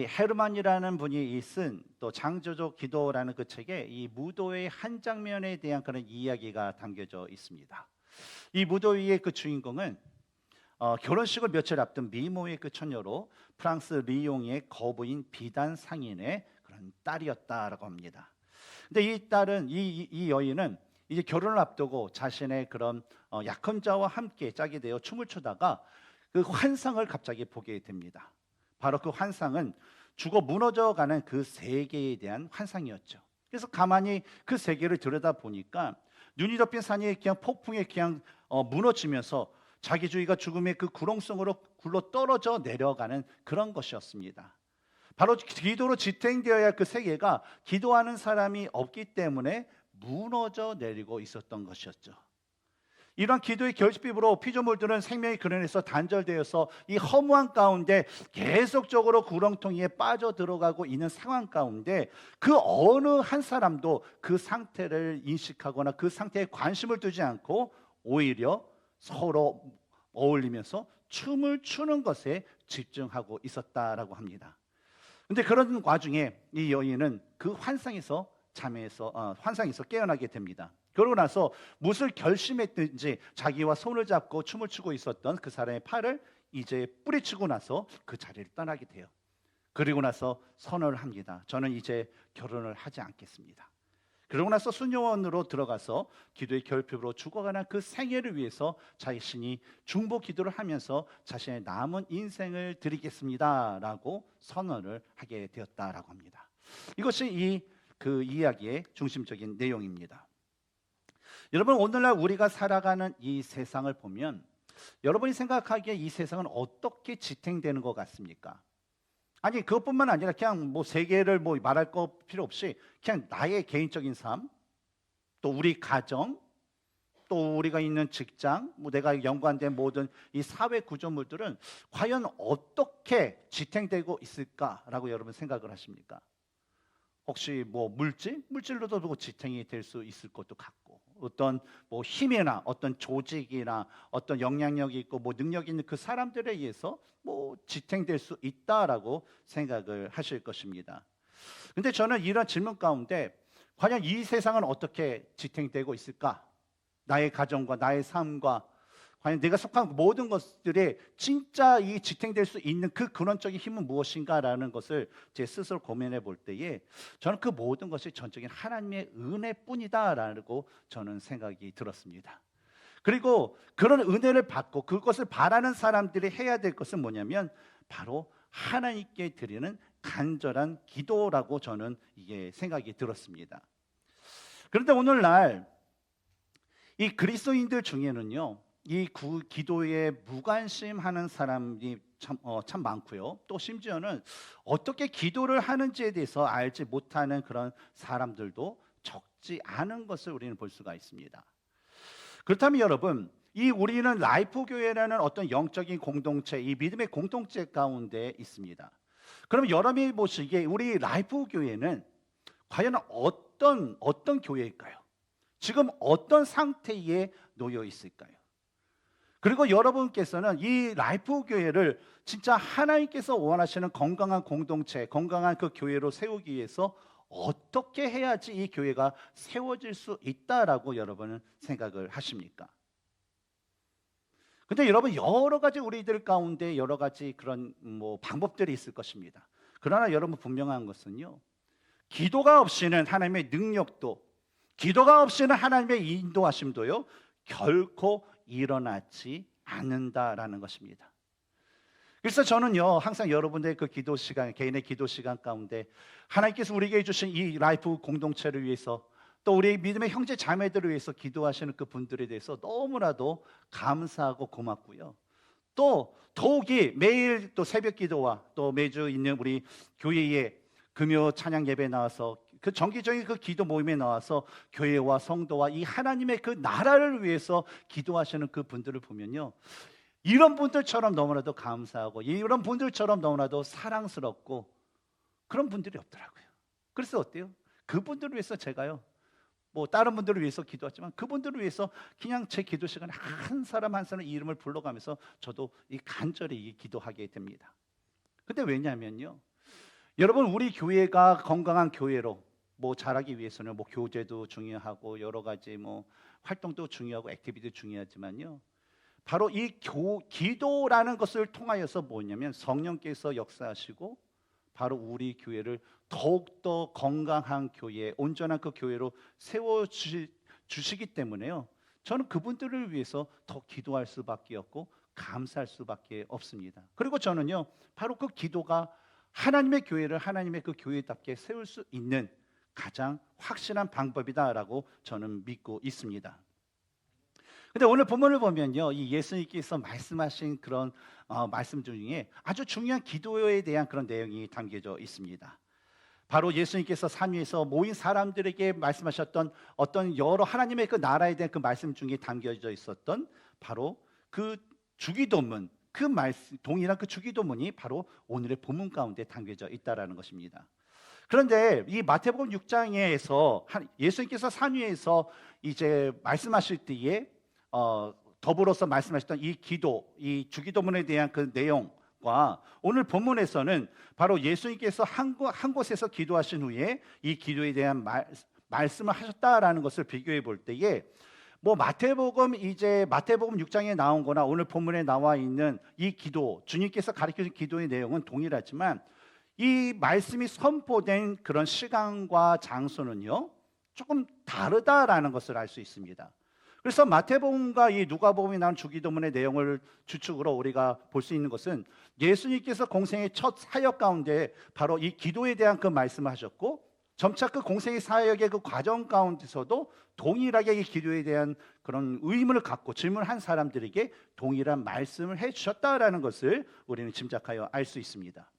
이 헤르만이라는 분이 쓴 또 창조적 기도라는 그 책에 이 무도의 한 장면에 대한 그런 이야기가 담겨져 있습니다. 이 무도의 그 주인공은 결혼식을 며칠 앞둔 미모의 그 처녀로 프랑스 리옹의 거부인 비단 상인의 그런 딸이었다라고 합니다. 근데 이 딸은 이 여인은 이제 결혼을 앞두고 자신의 그런 약혼자와 함께 짝이 되어 춤을 추다가 그 환상을 갑자기 보게 됩니다. 바로 그 환상은 죽어 무너져가는 그 세계에 대한 환상이었죠. 그래서 가만히 그 세계를 들여다 보니까 눈이 덮인 산이 그냥 폭풍에 그냥 무너지면서 자기주의가 죽음의 그 구렁성으로 굴러 떨어져 내려가는 그런 것이었습니다. 바로 기도로 지탱되어야 할 그 세계가 기도하는 사람이 없기 때문에 무너져 내리고 있었던 것이었죠. 이러한 기도의 결핍으로 피조물들은 생명의 근원에서 단절되어서 이 허무한 가운데 계속적으로 구렁텅이에 빠져들어가고 있는 상황 가운데 그 어느 한 사람도 그 상태를 인식하거나 그 상태에 관심을 두지 않고 오히려 서로 어울리면서 춤을 추는 것에 집중하고 있었다라고 합니다. 근데 그런 와중에 이 여인은 그 환상에서 깨어나게 됩니다. 그러고 나서 무엇을 결심했든지 자기와 손을 잡고 춤을 추고 있었던 그 사람의 팔을 이제 뿌리치고 나서 그 자리를 떠나게 돼요. 그리고 나서 선언을 합니다. 저는 이제 결혼을 하지 않겠습니다. 그러고 나서 수녀원으로 들어가서 기도의 결핍으로 죽어가는 그 생애를 위해서 자신이 중보 기도를 하면서 자신의 남은 인생을 드리겠습니다라고 선언을 하게 되었다라고 합니다. 이것이 그 이야기의 중심적인 내용입니다. 여러분, 오늘날 우리가 살아가는 이 세상을 보면 여러분이 생각하기에 이 세상은 어떻게 지탱되는 것 같습니까? 아니, 그것뿐만 아니라 그냥 뭐 세계를 뭐 말할 거 필요 없이 그냥 나의 개인적인 삶, 또 우리 가정, 또 우리가 있는 직장, 뭐 내가 연관된 모든 이 사회 구조물들은 과연 어떻게 지탱되고 있을까라고 여러분 생각을 하십니까? 혹시 뭐 물질로도 뭐 지탱이 될 수 있을 것도 같고, 어떤 뭐 힘이나 어떤 조직이나 어떤 영향력이 있고 뭐 능력 있는 그 사람들에 의해서 뭐 지탱될 수 있다라고 생각을 하실 것입니다. 근데 저는 이런 질문 가운데 과연 이 세상은 어떻게 지탱되고 있을까? 나의 가정과 나의 삶과 과연 내가 속한 모든 것들이 진짜 이 지탱될 수 있는 그 근원적인 힘은 무엇인가라는 것을 제 스스로 고민해 볼 때에 저는 그 모든 것이 전적인 하나님의 은혜뿐이다라고 저는 생각이 들었습니다. 그리고 그런 은혜를 받고 그것을 바라는 사람들이 해야 될 것은 뭐냐면 바로 하나님께 드리는 간절한 기도라고 저는 이게 생각이 들었습니다. 그런데 오늘날 이 그리스도인들 중에는요, 이 기도에 무관심하는 사람이 참 많고요. 또 심지어는 어떻게 기도를 하는지에 대해서 알지 못하는 그런 사람들도 적지 않은 것을 우리는 볼 수가 있습니다. 그렇다면 여러분, 이 우리는 라이프 교회라는 어떤 영적인 공동체, 이 믿음의 공동체 가운데 있습니다. 그럼 여러분이 보시기에 우리 라이프 교회는 과연 어떤 교회일까요? 지금 어떤 상태에 놓여 있을까요? 그리고 여러분께서는 이 라이프 교회를 진짜 하나님께서 원하시는 건강한 공동체, 건강한 그 교회로 세우기 위해서 어떻게 해야지 이 교회가 세워질 수 있다라고 여러분은 생각을 하십니까? 근데 여러분, 여러 가지 우리들 가운데 여러 가지 그런 뭐 방법들이 있을 것입니다. 그러나 여러분 분명한 것은요, 기도가 없이는 하나님의 능력도, 기도가 없이는 하나님의 인도하심도요 결코 일어나지 않는다라는 것입니다. 그래서 저는요 항상 여러분들의 그 기도 시간, 개인의 기도 시간 가운데 하나님께서 우리에게 주신 이 라이프 공동체를 위해서 또 우리 믿음의 형제 자매들을 위해서 기도하시는 그 분들에 대해서 너무나도 감사하고 고맙고요. 또 더욱이 매일 또 새벽 기도와 또 매주 있는 우리 교회의 금요 찬양 예배 나와서 그 정기적인 그 기도 모임에 나와서 교회와 성도와 이 하나님의 그 나라를 위해서 기도하시는 그 분들을 보면요, 이런 분들처럼 너무나도 감사하고 이런 분들처럼 너무나도 사랑스럽고 그런 분들이 없더라고요. 그래서 어때요? 그분들을 위해서 제가요, 뭐 다른 분들을 위해서 기도하지만 그분들을 위해서 그냥 제 기도 시간에 한 사람 한 사람 이름을 불러가면서 저도 이 간절히 기도하게 됩니다. 근데 왜냐하면요, 여러분, 우리 교회가 건강한 교회로 뭐 자라기 위해서는 뭐 교제도 중요하고 여러 가지 뭐 활동도 중요하고 액티비티도 중요하지만요. 바로 이 기도라는 것을 통하여서 뭐냐면 성령께서 역사하시고 바로 우리 교회를 더욱더 건강한 교회, 온전한 그 교회로 주시기 때문에요. 저는 그분들을 위해서 더 기도할 수밖에 없고 감사할 수밖에 없습니다. 그리고 저는요, 바로 그 기도가 하나님의 교회를 하나님의 그 교회답게 세울 수 있는 가장 확실한 방법이다라고 저는 믿고 있습니다. 근데 오늘 본문을 보면요, 이 예수님께서 말씀하신 그런 말씀 중에 아주 중요한 기도에 대한 그런 내용이 담겨져 있습니다. 바로 예수님께서 산 위에서 모인 사람들에게 말씀하셨던 어떤 여러 하나님의 그 나라에 대한 그 말씀 중에 담겨져 있었던 바로 그 주기도문, 그 말씀 동일한 그 주기도문이 바로 오늘의 본문 가운데 담겨져 있다라는 것입니다. 그런데 이 마태복음 6장에서 예수님께서 산 위에서 이제 말씀하실 때에 더불어서 말씀하셨던 이 기도, 이 주기도문에 대한 그 내용과 오늘 본문에서는 바로 예수님께서 한 곳에서 기도하신 후에 이 기도에 대한 말씀을 하셨다라는 것을 비교해 볼 때에 뭐 마태복음 6장에 나온 거나 오늘 본문에 나와 있는 이 기도, 주님께서 가르쳐 준 기도의 내용은 동일하지만 이 말씀이 선포된 그런 시간과 장소는요, 조금 다르다라는 것을 알 수 있습니다. 그래서 마태복음과 이 누가복음이 나온 주기도문의 내용을 주축으로 우리가 볼 수 있는 것은 예수님께서 공생의 첫 사역 가운데 바로 이 기도에 대한 그 말씀을 하셨고, 점차 그 공생의 사역의 그 과정 가운데서도 동일하게 이 기도에 대한 그런 의문을 갖고 질문한 사람들에게 동일한 말씀을 해주셨다라는 것을 우리는 짐작하여 알 수 있습니다.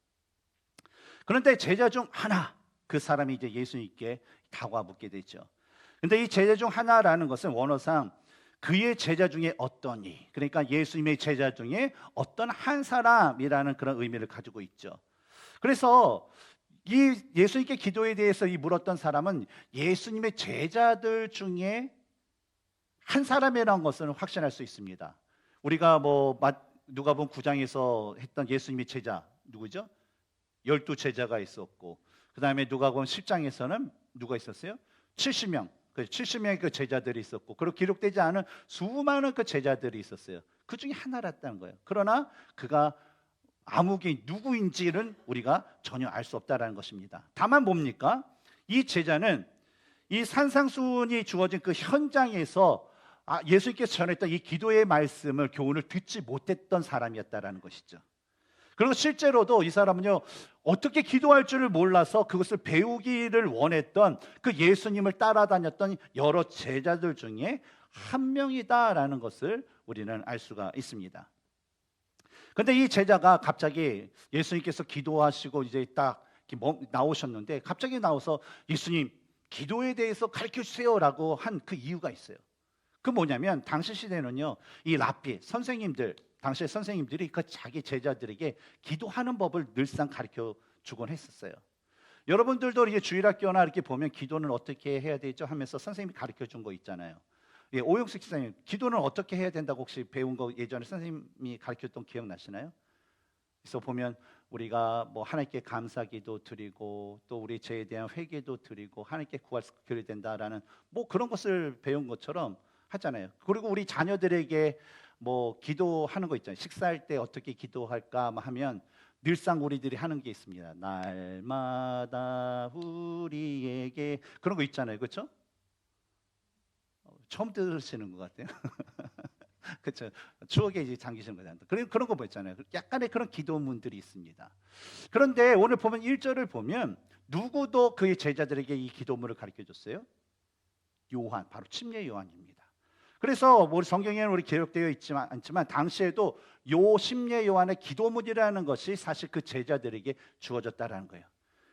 그런데 제자 중 하나, 그 사람이 이제 예수님께 다가와 묻게 되죠. 근데 이 제자 중 하나라는 것은 원어상 그의 제자 중에 어떠니, 그러니까 예수님의 제자 중에 어떤 한 사람이라는 그런 의미를 가지고 있죠. 그래서 이 예수님께 기도에 대해서 이 물었던 사람은 예수님의 제자들 중에 한 사람이라는 것은 확신할 수 있습니다. 우리가 뭐 누가복음 9장에서 했던 예수님의 제자 누구죠? 12제자가 있었고, 그 다음에 누가복음 10장에서는 누가 있었어요? 70명. 70명의 그 제자들이 있었고, 그리고 기록되지 않은 수많은 그 제자들이 있었어요. 그 중에 하나였다는 거예요. 그러나 그가 아무개 누구인지는 우리가 전혀 알 수 없다라는 것입니다. 다만 뭡니까? 이 제자는 이 산상수훈이 주어진 그 현장에서 예수님께서 전했던 이 기도의 말씀을, 교훈을 듣지 못했던 사람이었다라는 것이죠. 그리고 실제로도 이 사람은요, 어떻게 기도할 줄을 몰라서 그것을 배우기를 원했던 그 예수님을 따라다녔던 여러 제자들 중에 한 명이다라는 것을 우리는 알 수가 있습니다. 그런데 이 제자가 갑자기 예수님께서 기도하시고 이제 딱 나오셨는데 갑자기 나와서 예수님, 기도에 대해서 가르쳐 주세요라고 한 그 이유가 있어요. 그 뭐냐면 당시 시대는요, 이 랍비 선생님들, 당시의 선생님들이 그 자기 제자들에게 기도하는 법을 늘상 가르쳐 주곤 했었어요. 여러분들도 이제 주일학교나 이렇게 보면 기도는 어떻게 해야 되죠 하면서 선생님이 가르쳐 준 거 있잖아요. 예, 오영식 선생님, 기도는 어떻게 해야 된다고 혹시 배운 거 예전에 선생님이 가르쳤던 기억 나시나요? 그래서 보면 우리가 뭐 하나님께 감사기도 드리고 또 우리 죄에 대한 회개도 드리고 하나님께 구하게 된다라는 뭐 그런 것을 배운 것처럼 하잖아요. 그리고 우리 자녀들에게 뭐 기도하는 거 있잖아요. 식사할 때 어떻게 기도할까 하면 늘상 우리들이 하는 게 있습니다. 날마다 우리에게 그런 거 있잖아요. 그렇죠? 처음 들으시는 것 같아요. 그렇죠. 추억에 이제 잠기시는 거잖아요. 그런 거 보였잖아요. 약간의 그런 기도문들이 있습니다. 그런데 오늘 보면 1절을 보면 누구도 그의 제자들에게 이 기도문을 가르쳐 줬어요? 요한, 바로 침례 요한입니다. 그래서 우리 성경에는 우리 기록되어 있지만 않지만 당시에도 요 침례 요한의 기도문이라는 것이 사실 그 제자들에게 주어졌다라는 거예요.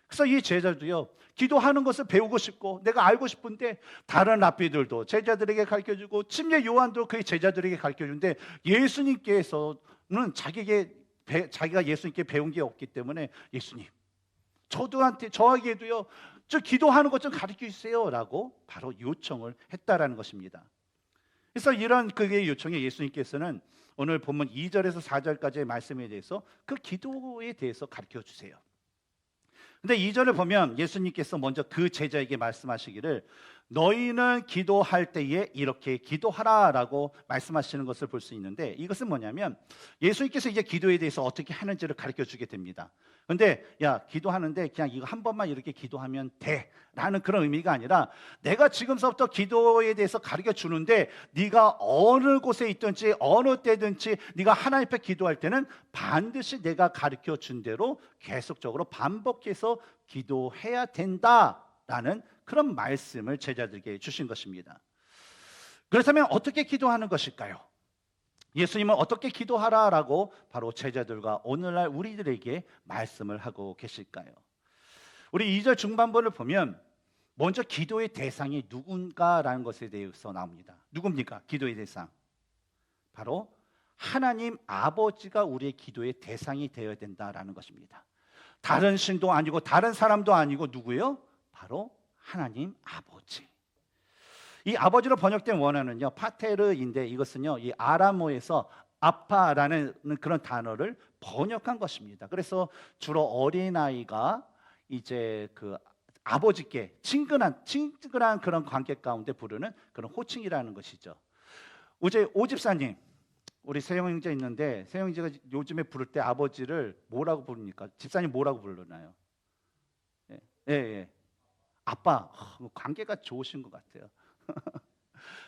그래서 이 제자도요, 기도하는 것을 배우고 싶고 내가 알고 싶은데 다른 랍비들도 제자들에게 가르쳐주고 침례 요한도 그의 제자들에게 가르쳐주는데 예수님께서는 자기가 예수님께 배운 게 없기 때문에 예수님, 저에게도요 저 기도하는 것 좀 가르쳐 주세요라고 바로 요청을 했다라는 것입니다. 그래서 이런 그의 요청에 예수님께서는 오늘 본문 2절에서 4절까지의 말씀에 대해서 그 기도에 대해서 가르쳐 주세요. 근데 2절을 보면 예수님께서 먼저 그 제자에게 말씀하시기를 너희는 기도할 때에 이렇게 기도하라라고 말씀하시는 것을 볼 수 있는데, 이것은 뭐냐면 예수님께서 이제 기도에 대해서 어떻게 하는지를 가르쳐 주게 됩니다. 근데 야, 기도하는데 그냥 이거 한 번만 이렇게 기도하면 돼라는 그런 의미가 아니라, 내가 지금서부터 기도에 대해서 가르쳐 주는데 네가 어느 곳에 있든지 어느 때든지 네가 하나님 앞에 기도할 때는 반드시 내가 가르쳐 준 대로 계속적으로 반복해서 기도해야 된다라는 그런 말씀을 제자들에게 주신 것입니다. 그렇다면 어떻게 기도하는 것일까요? 예수님은 어떻게 기도하라라고 바로 제자들과 오늘날 우리들에게 말씀을 하고 계실까요? 우리 2절 중반부를 보면 먼저 기도의 대상이 누군가라는 것에 대해서 나옵니다. 누굽니까? 기도의 대상. 바로 하나님 아버지가 우리의 기도의 대상이 되어야 된다라는 것입니다. 다른 신도 아니고 다른 사람도 아니고 누구예요? 바로 하나님 아버지. 이 아버지로 번역된 원어는요, 파테르인데 이것은요, 이 아람어에서 아빠라는 그런 단어를 번역한 것입니다. 그래서 주로 어린아이가 이제 그 아버지께 친근한 그런 관계 가운데 부르는 그런 호칭이라는 것이죠. 어제 오집사님, 우리 세영 형제 있는데 세영 형제가 요즘에 부를 때 아버지를 뭐라고 부릅니까? 집사님 뭐라고 부르나요? 예, 예, 예. 아빠. 관계가 좋으신 것 같아요.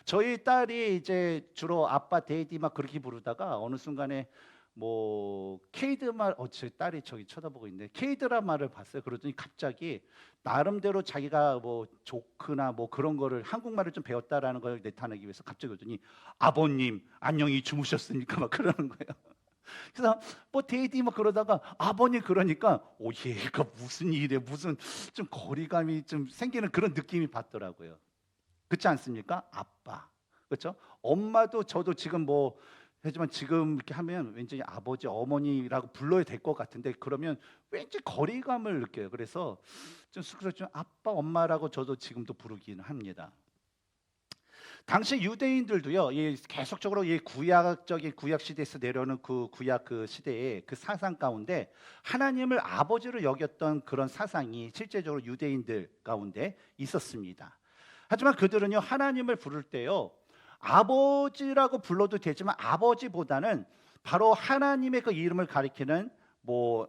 저희 딸이 이제 주로 아빠 데이디 막 그렇게 부르다가 어느 순간에 뭐 케이드말, 제 딸이 저기 쳐다보고 있는데 케이드라마를 봤어요. 그러더니 갑자기 나름대로 자기가 뭐 조크나 뭐 그런 거를 한국말을 좀 배웠다라는 걸 나타내기 위해서 갑자기 그러더니 아버님 안녕히 주무셨습니까? 막 그러는 거예요. 그래서 뭐 데이디 뭐 그러다가 아버님 그러니까 얘가 무슨 일에 무슨 좀 거리감이 좀 생기는 그런 느낌이 받더라고요. 그렇지 않습니까? 아빠. 그렇죠? 엄마도 저도 지금 뭐 하지만 지금 이렇게 하면 왠지 아버지, 어머니라고 불러야 될 것 같은데 그러면 왠지 거리감을 느껴요. 그래서 좀 쑥스럽지만 아빠, 엄마라고 저도 지금도 부르기는 합니다. 당시 유대인들도요, 계속적으로 이 구약적인 구약 시대에서 내려오는 그 구약 그 시대의 그 사상 가운데 하나님을 아버지로 여겼던 그런 사상이 실제적으로 유대인들 가운데 있었습니다. 하지만 그들은요, 하나님을 부를 때요, 아버지라고 불러도 되지만 아버지보다는 바로 하나님의 그 이름을 가리키는 뭐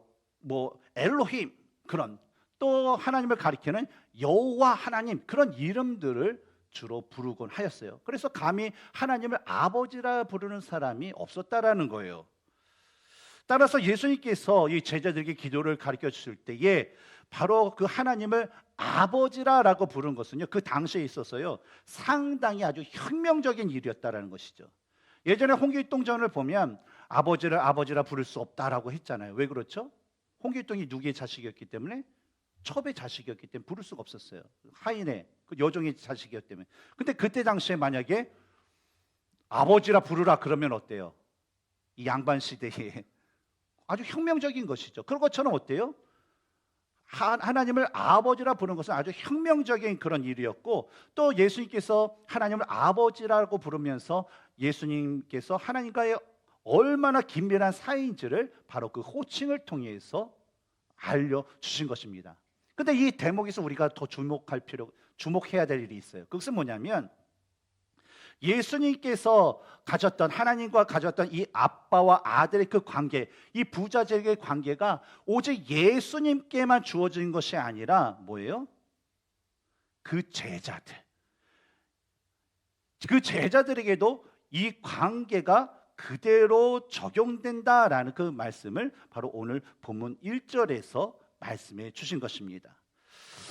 엘로힘, 그런 또 하나님을 가리키는 여호와 하나님, 그런 이름들을 주로 부르곤 하였어요. 그래서 감히 하나님을 아버지라 부르는 사람이 없었다라는 거예요. 따라서 예수님께서 이 제자들에게 기도를 가르쳐 주실 때에 바로 그 하나님을 아버지라고 부른 것은요, 그 당시에 있어서요 상당히 아주 혁명적인 일이었다라는 것이죠. 예전에 홍길동전을 보면 아버지를 아버지라 부를 수 없다라고 했잖아요. 왜 그렇죠? 홍길동이 누구의 자식이었기 때문에? 첩의 자식이었기 때문에 부를 수가 없었어요. 하인의 그 여종의 자식이었기 때문에. 근데 그때 당시에 만약에 아버지라 부르라 그러면 어때요? 이 양반 시대에 아주 혁명적인 것이죠. 그런 것처럼 어때요? 하나님을 아버지라 부르는 것은 아주 혁명적인 그런 일이었고, 또 예수님께서 하나님을 아버지라고 부르면서 예수님께서 하나님과의 얼마나 긴밀한 사이인지를 바로 그 호칭을 통해서 알려주신 것입니다. 근데 이 대목에서 우리가 더 주목해야 될 일이 있어요. 그것은 뭐냐면 예수님께서 가졌던, 하나님과 가졌던 이 아빠와 아들의 그 관계, 이 부자적의 관계가 오직 예수님께만 주어진 것이 아니라 뭐예요? 그 제자들에게도 이 관계가 그대로 적용된다라는 그 말씀을 바로 오늘 본문 1절에서 말씀해 주신 것입니다.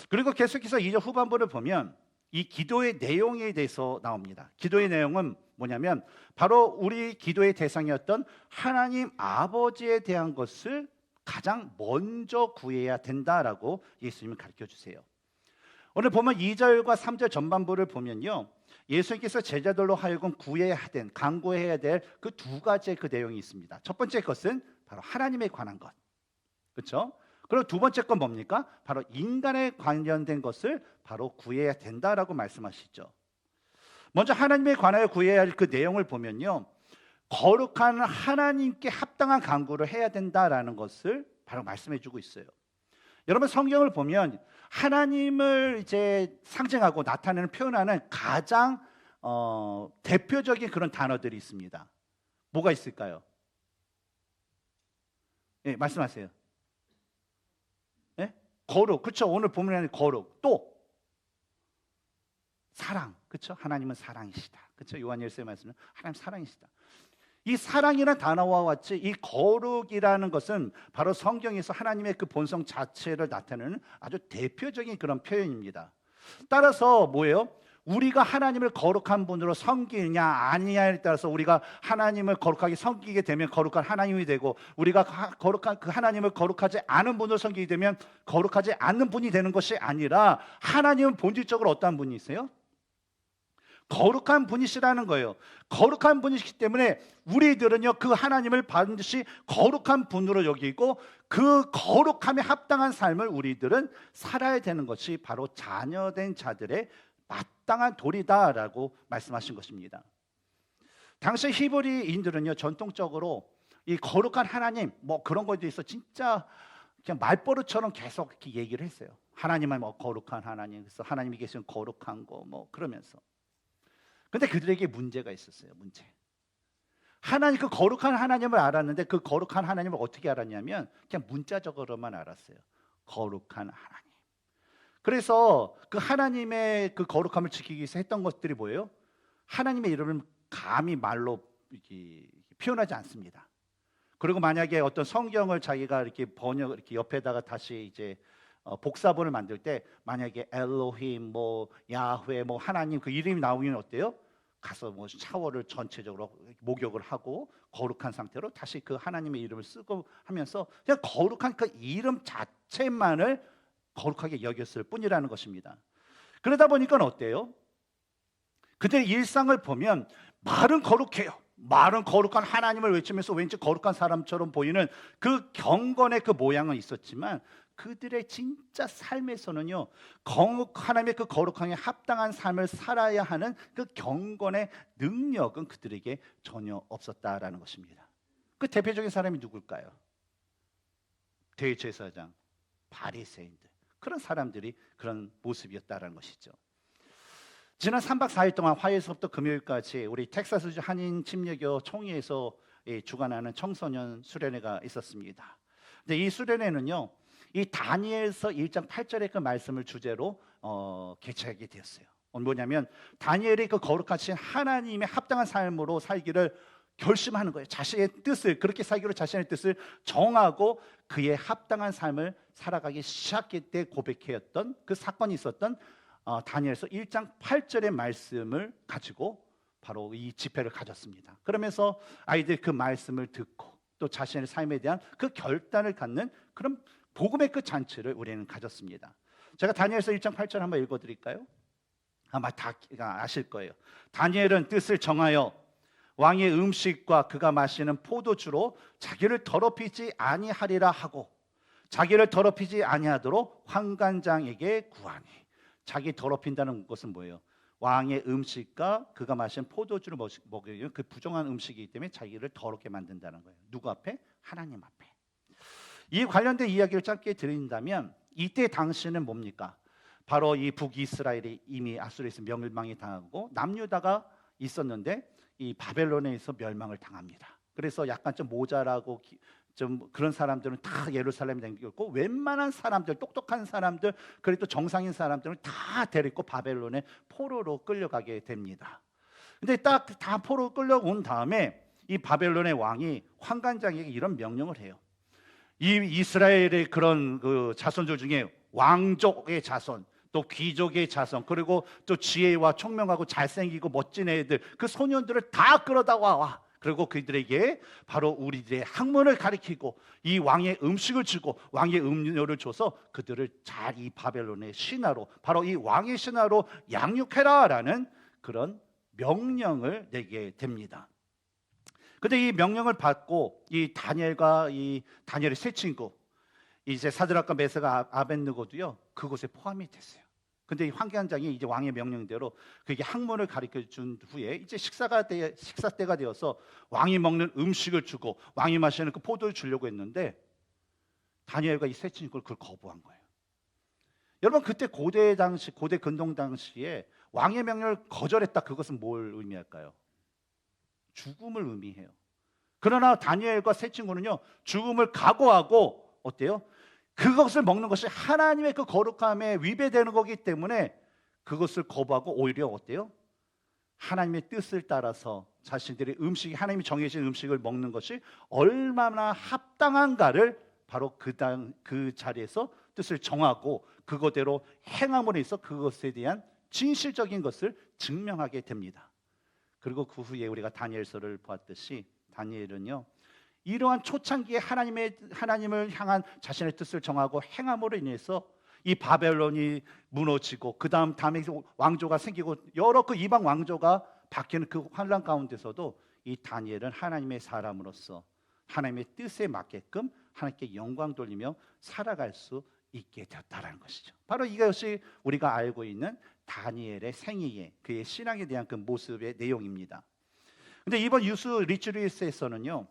그리고 계속해서 2절 후반부를 보면 이 기도의 내용에 대해서 나옵니다. 기도의 내용은 뭐냐면 바로 우리 기도의 대상이었던 하나님 아버지에 대한 것을 가장 먼저 구해야 된다라고 예수님은 가르쳐 주세요. 오늘 보면 2절과 3절 전반부를 보면요, 예수님께서 제자들로 하여금 구해야 된, 간구해야 될 그 두 가지의 그 내용이 있습니다. 첫 번째 것은 바로 하나님에 관한 것, 그렇죠? 그리고 두 번째 건 뭡니까? 바로 인간에 관련된 것을 바로 구해야 된다라고 말씀하시죠. 먼저 하나님에 관하여 구해야 할 그 내용을 보면요, 거룩한 하나님께 합당한 간구를 해야 된다라는 것을 바로 말씀해 주고 있어요. 여러분 성경을 보면 하나님을 이제 상징하고 나타내는 표현하는 가장 대표적인 그런 단어들이 있습니다. 뭐가 있을까요? 예, 말씀하세요. 예? 거룩, 그렇죠? 오늘 본문에는 거룩, 또 사랑, 그렇죠? 하나님은 사랑이시다, 그렇죠? 요한일서의 말씀은 하나님 사랑이시다. 이 사랑이라는 단어와 같이 이 거룩이라는 것은 바로 성경에서 하나님의 그 본성 자체를 나타내는 아주 대표적인 그런 표현입니다. 따라서 뭐예요? 우리가 하나님을 거룩한 분으로 섬기느냐 아니냐에 따라서 우리가 하나님을 거룩하게 섬기게 되면 거룩한 하나님이 되고, 우리가 거룩한 그 하나님을 거룩하지 않은 분으로 섬기게 되면 거룩하지 않는 분이 되는 것이 아니라, 하나님은 본질적으로 어떠한 분이세요? 거룩한 분이시라는 거예요. 거룩한 분이시기 때문에 우리들은요, 그 하나님을 반드시 거룩한 분으로 여기고 그 거룩함에 합당한 삶을 우리들은 살아야 되는 것이 바로 자녀된 자들의 마땅한 도리다라고 말씀하신 것입니다. 당시 히브리인들은요, 전통적으로 이 거룩한 하나님 뭐 그런 것에 대해서 진짜 그냥 말버릇처럼 계속 이렇게 얘기를 했어요. 하나님은 뭐 거룩한 하나님, 그래서 하나님이 계시는 거룩한 거 뭐 그러면서. 근데 그들에게 문제가 있었어요. 문제. 하나님, 그 거룩한 하나님을 알았는데 그 거룩한 하나님을 어떻게 알았냐면 그냥 문자적으로만 알았어요. 거룩한 하나님. 그래서 그 하나님의 그 거룩함을 지키기 위해서 했던 것들이 뭐예요? 하나님의 이름을 감히 말로 이렇게 표현하지 않습니다. 그리고 만약에 어떤 성경을 자기가 이렇게 이렇게 옆에다가 다시 이제 복사본을 만들 때 만약에 엘로힘, 뭐 야훼, 뭐 하나님 그 이름이 나오면 어때요? 가서 뭐 샤워를 전체적으로 목욕을 하고 거룩한 상태로 다시 그 하나님의 이름을 쓰고 하면서 그냥 거룩한 그 이름 자체만을 거룩하게 여겼을 뿐이라는 것입니다. 그러다 보니까 어때요? 그들의 일상을 보면 말은 거룩해요. 말은 거룩한 하나님을 외치면서 왠지 거룩한 사람처럼 보이는 그 경건의 그 모양은 있었지만, 그들의 진짜 삶에서는요, 하나님의 그 거룩함에 합당한 삶을 살아야 하는 그 경건의 능력은 그들에게 전혀 없었다라는 것입니다. 그 대표적인 사람이 누굴까요? 대제사장, 바리새인들, 그런 사람들이 그런 모습이었다라는 것이죠. 지난 3박 4일 동안 화요일서부터 금요일까지 우리 텍사스주 한인 침례교 총회에서 주관하는 청소년 수련회가 있었습니다. 근데 이 수련회는요, 이 다니엘서 1장 8절의 그 말씀을 주제로 개최하게 되었어요. 뭐냐면 다니엘이 그 거룩하신 하나님의 합당한 삶으로 살기를 결심하는 거예요. 자신의 뜻을, 그렇게 살기로 자신의 뜻을 정하고 그의 합당한 삶을 살아가기 시작할 때 고백했던 그 사건이 있었던 다니엘서 1장 8절의 말씀을 가지고 바로 이 집회를 가졌습니다. 그러면서 아이들 그 말씀을 듣고 또 자신의 삶에 대한 그 결단을 갖는 그런 복음의 그 잔치를 우리는 가졌습니다. 제가 다니엘서 1장 8절 한번 읽어드릴까요? 아마 다 아실 거예요. 다니엘은 뜻을 정하여 왕의 음식과 그가 마시는 포도주로 자기를 더럽히지 아니하리라 하고, 자기를 더럽히지 아니하도록 환관장에게 구하니. 자기 더럽힌다는 것은 뭐예요? 왕의 음식과 그가 마신 포도주를 먹으면 그 부정한 음식이기 때문에 자기를 더럽게 만든다는 거예요. 누구 앞에? 하나님 앞에. 이 관련된 이야기를 짧게 드린다면, 이때 당시는 뭡니까? 바로 이 북이스라엘이 이미 아수르에서 멸망이 당하고 남유다가 있었는데 이 바벨론에서 멸망을 당합니다. 그래서 약간 좀 모자라고 좀 그런 사람들은 다 예루살렘에 남겼고, 웬만한 사람들, 똑똑한 사람들, 그리고 정상인 사람들은 다 데리고 바벨론의 포로로 끌려가게 됩니다. 근데 딱 다 포로 끌려온 다음에 이 바벨론의 왕이 환관장에게 이런 명령을 해요. 이 이스라엘의 그런 그 자손들 중에 왕족의 자손, 또 귀족의 자손, 그리고 또 지혜와 총명하고 잘생기고 멋진 애들, 그 소년들을 다 끌어다 와. 그리고 그들에게 바로 우리들의 학문을 가르치고 이 왕의 음식을 주고 왕의 음료를 줘서 그들을 잘 이 바벨론의 신하로, 바로 이 왕의 신하로 양육해라라는 그런 명령을 내게 됩니다. 근데 이 명령을 받고 이 다니엘과 이 다니엘의 세 친구, 이제 사드락과 메사가 아벳느고도요 그곳에 포함이 됐어요. 근데 이 환관장이 이제 왕의 명령대로 그에게 학문을 가르쳐 준 후에 이제 식사 때가 되어서 왕이 먹는 음식을 주고 왕이 마시는 그 포도를 주려고 했는데, 다니엘과 이 세 친구를 그걸 거부한 거예요. 여러분 그때 고대 당시 고대 근동 당시에 왕의 명령을 거절했다. 그것은 뭘 의미할까요? 죽음을 의미해요. 그러나 다니엘과 세 친구는요 죽음을 각오하고 어때요? 그것을 먹는 것이 하나님의 그 거룩함에 위배되는 거기 때문에 그것을 거부하고 오히려 어때요? 하나님의 뜻을 따라서 자신들의 음식이 하나님이 정해진 음식을 먹는 것이 얼마나 합당한가를 바로 그 자리에서 뜻을 정하고 그거대로 행함으로 해서 그것에 대한 진실적인 것을 증명하게 됩니다. 그리고 그 후에 우리가 다니엘서를 보았듯이 다니엘은요 이러한 초창기에 하나님을 향한 자신의 뜻을 정하고 행함으로 인해서 이 바벨론이 무너지고 그 다음에 왕조가 생기고 여러 그 이방 왕조가 바뀌는 그 환란 가운데서도 이 다니엘은 하나님의 사람으로서 하나님의 뜻에 맞게끔 하나님께 영광 돌리며 살아갈 수 있게 되었다라는 것이죠. 바로 이것이 우리가 알고 있는 다니엘의 생애의 그의 신앙에 대한 그 모습의 내용입니다. 근데 이번 유스 리트리트에서는요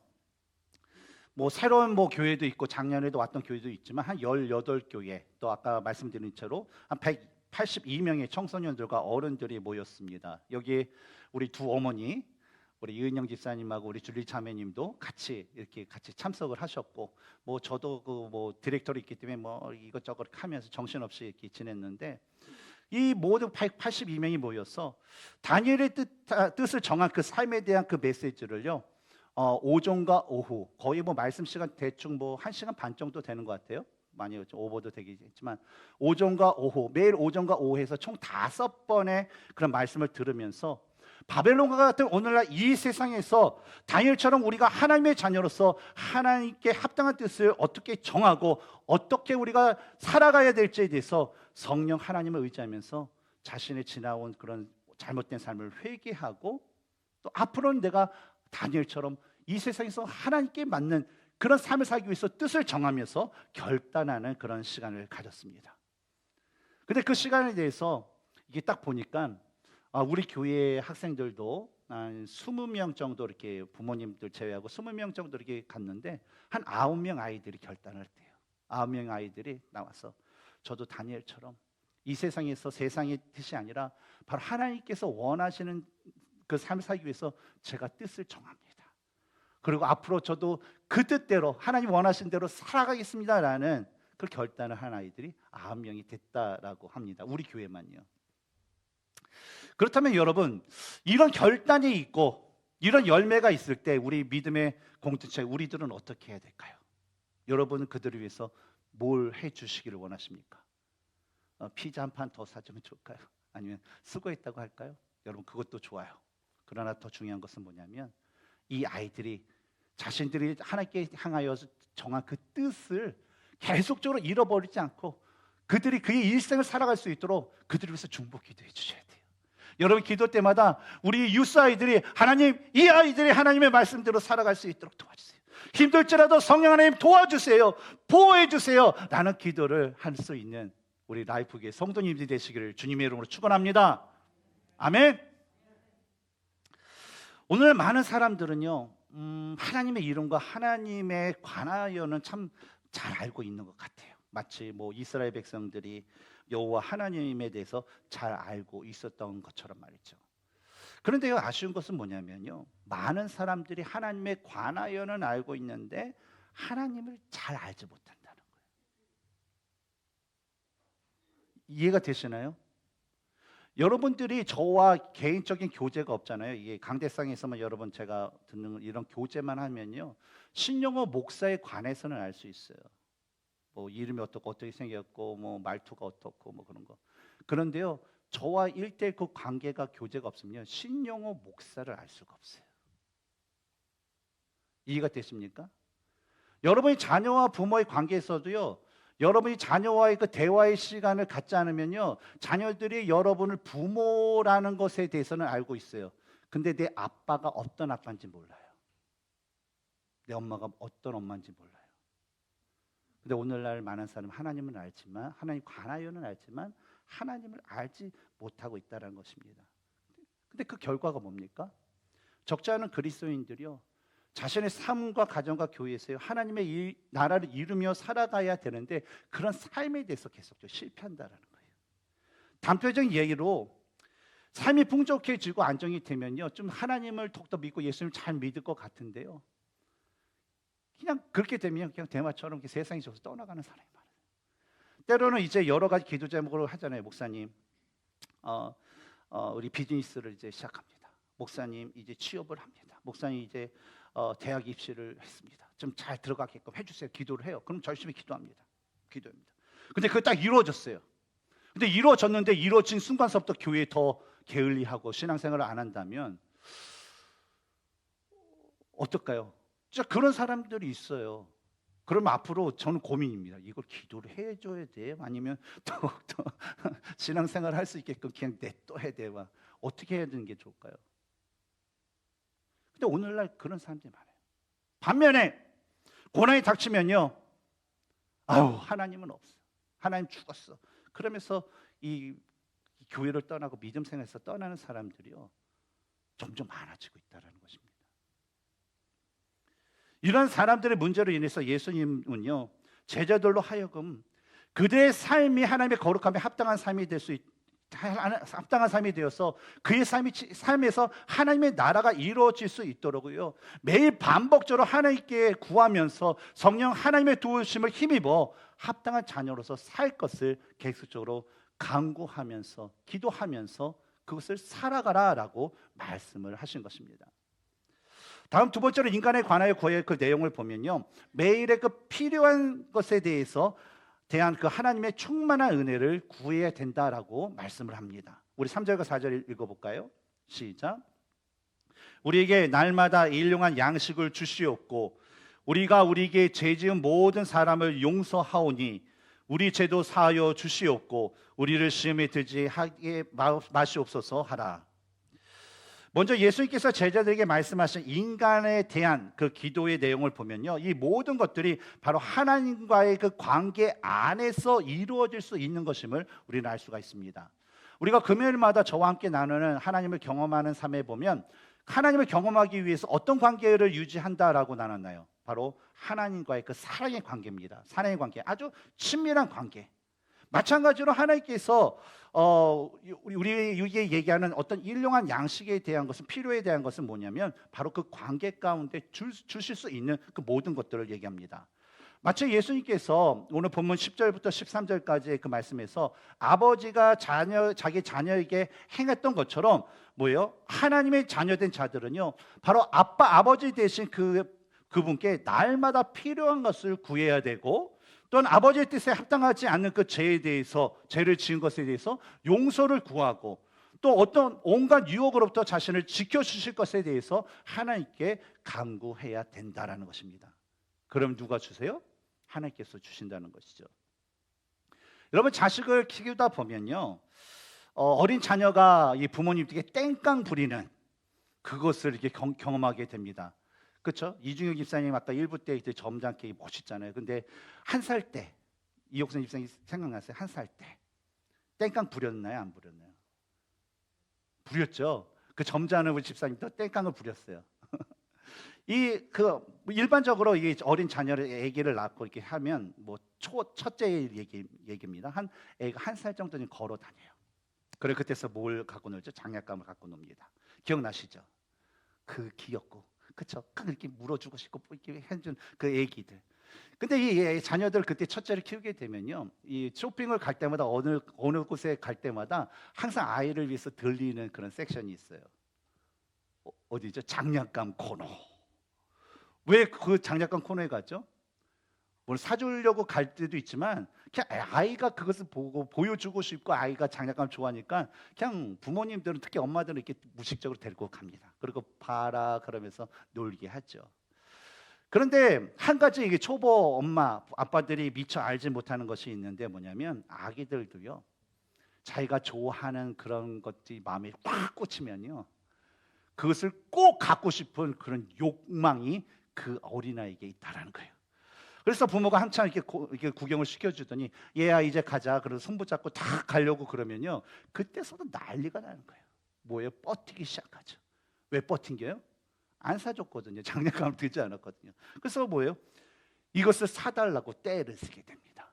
뭐 새로운 뭐 교회도 있고 작년에도 왔던 교회도 있지만 한 18교회 또 아까 말씀드린 채로 한 182명의 청소년들과 어른들이 모였습니다. 여기에 우리 두 어머니 우리 이은영 집사님하고 우리 줄리 자매님도 같이 이렇게 같이 참석을 하셨고 뭐 저도 그 뭐 디렉터로 있기 때문에 뭐 이것저것 하면서 정신없이 이렇게 지냈는데 이 모든 182명이 모여서 다니엘의 뜻을 정한 그 삶에 대한 그 메시지를요 오전과 오후 거의 뭐 말씀 시간 대충 뭐 1시간 반 정도 되는 것 같아요. 많이 오버도 되겠지만 오전과 오후 매일 오전과 오후에서 총 5번의 그런 말씀을 들으면서 바벨론과 같은 오늘날 이 세상에서 다니엘처럼 우리가 하나님의 자녀로서 하나님께 합당한 뜻을 어떻게 정하고 어떻게 우리가 살아가야 될지에 대해서 성령 하나님을 의지하면서 자신의 지나온 그런 잘못된 삶을 회개하고 또 앞으로는 내가 다니엘처럼 이 세상에서 하나님께 맞는 그런 삶을 살기 위해서 뜻을 정하면서 결단하는 그런 시간을 가졌습니다. 근데 그 시간에 대해서 이게 딱 보니까 우리 교회 학생들도 한 20명 정도 이렇게 부모님들 제외하고 20명 정도 이렇게 갔는데 한 9명 아이들이 결단을 했대요. 9명 아이들이 나와서 저도 다니엘처럼 이 세상에서 세상의 뜻이 아니라 바로 하나님께서 원하시는 그 삶을 살기 위해서 제가 뜻을 정합니다. 그리고 앞으로 저도 그 뜻대로 하나님 원하신 대로 살아가겠습니다라는 그 결단을 한 아이들이 9명이 됐다라고 합니다. 우리 교회만요. 그렇다면 여러분 이런 결단이 있고 이런 열매가 있을 때 우리 믿음의 공동체 우리들은 어떻게 해야 될까요? 여러분은 그들을 위해서 뭘 해주시기를 원하십니까? 피자 한 판 더 사주면 좋을까요? 아니면 수고했다고 할까요? 여러분 그것도 좋아요. 그러나 더 중요한 것은 뭐냐면 이 아이들이 자신들이 하나님께 향하여 정한 그 뜻을 계속적으로 잃어버리지 않고 그들이 그의 일생을 살아갈 수 있도록 그들을 위해서 중보 기도해 주셔야 돼요. 여러분 기도 때마다 우리 유스 아이들이 하나님 이 아이들이 하나님의 말씀대로 살아갈 수 있도록 도와주세요. 힘들지라도 성령 하나님 도와주세요. 보호해 주세요. 라는 기도를 할 수 있는 우리 라이프교회 성도님들이 되시기를 주님의 이름으로 축원합니다. 아멘. 오늘 많은 사람들은요 하나님의 이름과 하나님에 관하여는 참 잘 알고 있는 것 같아요. 마치 뭐 이스라엘 백성들이 여호와 하나님에 대해서 잘 알고 있었던 것처럼 말이죠. 그런데요 아쉬운 것은 뭐냐면요 많은 사람들이 하나님에 관하여는 알고 있는데 하나님을 잘 알지 못한다는 거예요. 이해가 되시나요? 여러분들이 저와 개인적인 교제가 없잖아요. 이게 강대상에서만 여러분 제가 듣는 이런 교제만 하면요 신영호 목사에 관해서는 알 수 있어요. 뭐 이름이 어떻게 생겼고 뭐 말투가 어떻고 뭐 그런 거. 그런데요 저와 1대1 그 관계가 교제가 없으면 신영호 목사를 알 수가 없어요. 이해가 되십니까? 여러분이 자녀와 부모의 관계에서도요 여러분이 자녀와의 그 대화의 시간을 갖지 않으면요 자녀들이 여러분을 부모라는 것에 대해서는 알고 있어요. 근데 내 아빠가 어떤 아빠인지 몰라요. 내 엄마가 어떤 엄마인지 몰라요. 근데 오늘날 많은 사람은 하나님은 알지만 하나님 관하여는 알지만 하나님을 알지 못하고 있다는 것입니다. 근데 그 결과가 뭡니까? 적지 않은 그리스도인들이요 자신의 삶과 가정과 교회에서 하나님의 나라를 이루며 살아가야 되는데 그런 삶에 대해서 계속 실패한다라는 거예요. 단편적인 얘기로 삶이 풍족해지고 안정이 되면요, 좀 하나님을 더욱더 믿고 예수님을 잘 믿을 것 같은데요, 그냥 그렇게 되면 그냥 대마처럼 세상에 져서 떠나가는 사람이 많아요. 때로는 이제 여러 가지 기도 제목으로 하잖아요. 목사님, 우리 비즈니스를 이제 시작합니다. 목사님, 이제 취업을 합니다. 목사님, 이제 대학 입시를 했습니다. 좀 잘 들어가게끔 해주세요. 기도를 해요. 그럼 열심히 기도합니다. 기도합니다. 근데 그게 딱 이루어졌어요. 근데 이루어졌는데 이루어진 순간서부터 교회에 더 게을리하고 신앙생활을 안 한다면 어떨까요? 진짜 그런 사람들이 있어요. 그러면 앞으로 저는 고민입니다. 이걸 기도를 해줘야 돼요? 아니면 더욱더 신앙생활을 할 수 있게끔 그냥 냅둬야 돼요? 어떻게 해야 되는 게 좋을까요? 근데 오늘날 그런 사람들이 많아요. 반면에 고난이 닥치면요, 아유, 하나님은 없어, 하나님 죽었어, 그러면서 이 교회를 떠나고 믿음 생활에서 떠나는 사람들이요 점점 많아지고 있다는 것입니다. 이런 사람들의 문제로 인해서 예수님은요, 제자들로 하여금 그들의 삶이 하나님의 거룩함에 합당한 삶이 될 수 합당한 삶이 되어서 그의 삶에서 하나님의 나라가 이루어질 수 있도록요, 매일 반복적으로 하나님께 구하면서 성령 하나님의 도우심을 힘입어 합당한 자녀로서 살 것을 계속적으로 간구하면서 기도하면서 그것을 살아가라라고 말씀을 하신 것입니다. 다음 두 번째로 인간에 관하여 구할 그 내용을 보면요, 매일의 그 필요한 것에 대한 그 하나님의 충만한 은혜를 구해야 된다라고 말씀을 합니다. 우리 3절과 4절 읽어볼까요? 시작. 우리에게 날마다 일용할 양식을 주시옵고 우리가 우리에게 죄지은 모든 사람을 용서하오니 우리 죄도 사하여 주시옵고 우리를 시험에 들지 하게 마시옵소서 하라. 먼저 예수님께서 제자들에게 말씀하신 인간에 대한 그 기도의 내용을 보면요, 이 모든 것들이 바로 하나님과의 그 관계 안에서 이루어질 수 있는 것임을 우리는 알 수가 있습니다. 우리가 금요일마다 저와 함께 나누는 하나님을 경험하는 삶에 보면 하나님을 경험하기 위해서 어떤 관계를 유지한다라고 나눴나요? 바로 하나님과의 그 사랑의 관계입니다. 사랑의 관계, 아주 친밀한 관계. 마찬가지로 하나님께서 우리에게 얘기하는 어떤 일용한 양식에 대한 것은, 필요에 대한 것은 뭐냐면 바로 그 관계 가운데 주실 수 있는 그 모든 것들을 얘기합니다. 마치 예수님께서 오늘 본문 10절부터 13절까지의 그 말씀에서 아버지가 자기 자녀에게 행했던 것처럼 뭐예요? 하나님의 자녀된 자들은요, 바로 아버지 되신 그분께 날마다 필요한 것을 구해야 되고, 또는 아버지의 뜻에 합당하지 않는 그 죄에 대해서, 죄를 지은 것에 대해서 용서를 구하고, 또 어떤 온갖 유혹으로부터 자신을 지켜주실 것에 대해서 하나님께 간구해야 된다라는 것입니다. 그럼 누가 주세요? 하나님께서 주신다는 것이죠. 여러분, 자식을 키우다 보면요, 어린 자녀가 이 부모님께 땡깡 부리는 그것을 이렇게 경험하게 됩니다. 그렇죠? 이중혁 집사님 아까 1부 때 점잖게 멋있잖아요. 근데 한 살 때 이옥선 집사님 생각나세요? 한 살 때 땡깡 부렸나요? 안 부렸나요? 부렸죠. 그 점잖은 우리 집사님도 땡깡을 부렸어요. 일반적으로 이 어린 자녀를 아기를 낳고 이렇게 하면 뭐 첫째 얘기입니다. 애가 한 살 정도는 걸어 다녀요. 그래 그때서 뭘 갖고 놀죠? 장난감을 갖고 놉니다. 기억나시죠? 그 귀엽고, 그렇죠? 이렇게 물어주고 싶고 이렇게 해준 그 애기들. 근데 이 자녀들 그때 첫째를 키우게 되면요, 이 쇼핑을 갈 때마다 어느 곳에 갈 때마다 항상 아이를 위해서 들리는 그런 섹션이 있어요. 어디죠? 장난감 코너. 왜 그 장난감 코너에 갔죠? 뭘 사주려고 갈 때도 있지만 그냥 아이가 그것을 보고 보여주고 싶고 아이가 장난감 좋아하니까 그냥 부모님들은, 특히 엄마들은 이렇게 무식적으로 데리고 갑니다. 그리고 봐라 그러면서 놀게 하죠. 그런데 한 가지 이게 초보 엄마 아빠들이 미처 알지 못하는 것이 있는데 뭐냐면, 아기들도요, 자기가 좋아하는 그런 것들이 마음에 꽉 꽂히면요, 그것을 꼭 갖고 싶은 그런 욕망이 그 어린아이에게 있다라는 거예요. 그래서 부모가 한참 이렇게 구경을 시켜주더니 얘야 이제 가자, 그래서 손붙잡고 다 가려고 그러면요, 그때서도 난리가 나는 거예요. 뭐예요? 뻗티기 시작하죠. 왜 뻗팅겨요? 안 사줬거든요. 장난감을 들지 않았거든요. 그래서 뭐예요? 이것을 사달라고 떼를 쓰게 됩니다.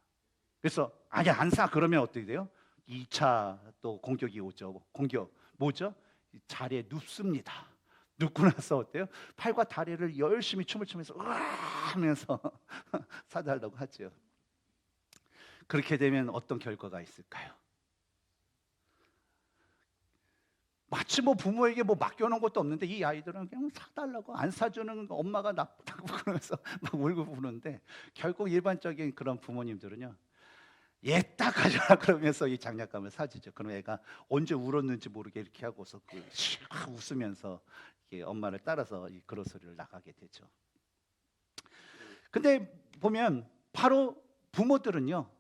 그래서 아니 안 사 그러면 어떻게 돼요? 2차 또 공격이 오죠. 공격 뭐죠? 자리에 눕습니다. 눕고 나서 어때요? 팔과 다리를 열심히 춤을 추면서 으아 하면서 사달라고 하죠. 그렇게 되면 어떤 결과가 있을까요? 마치 뭐 부모에게 뭐 맡겨놓은 것도 없는데 이 아이들은 그냥 사달라고 안 사주는 엄마가 나쁘다고 그러면서 막 울고 부는데 결국 일반적인 그런 부모님들은요 얘 딱 가져라 그러면서 이 장난감을 사주죠. 그럼 애가 언제 울었는지 모르게 이렇게 하고서 웃으면서 엄마를 따라서 이 그로서리를 나가게 되죠. 근데 보면 바로 부모들은요